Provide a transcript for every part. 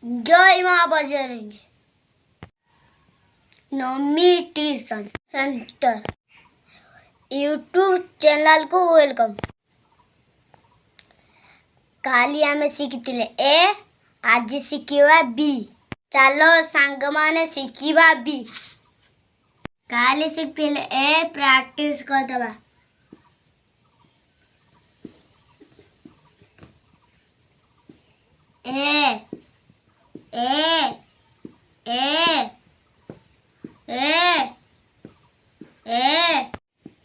जय माँ Bajrangi. Navami tuition centre YouTube channel को वेलकम। काली आमे शिखिथिले ए, आज शिखिबा बी। चलो सांग माने शिखिबा बी। काली शिखिथिले ए, प्रैक्टिस करदबा। A A A A A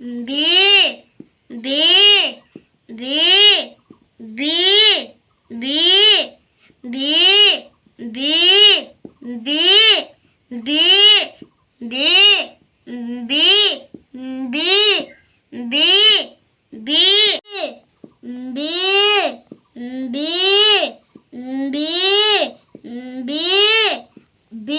B B B B B B B B B B B B B B B B B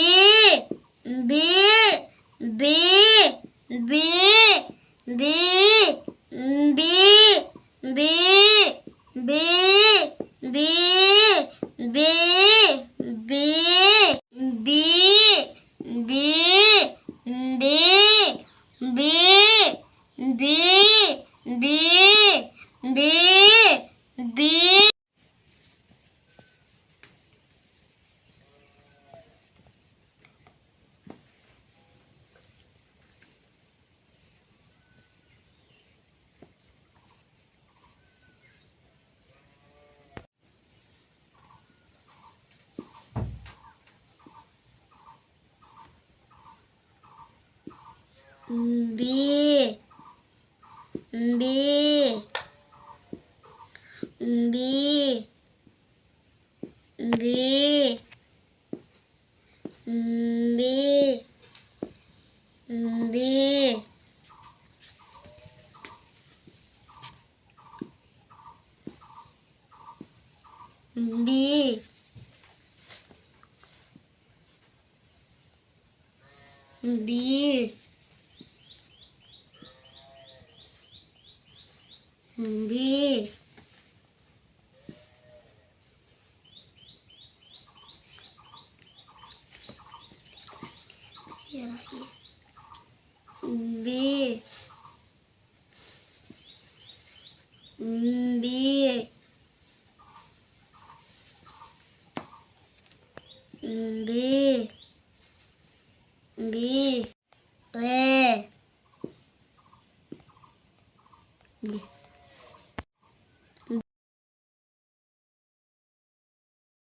B B B B B B B B B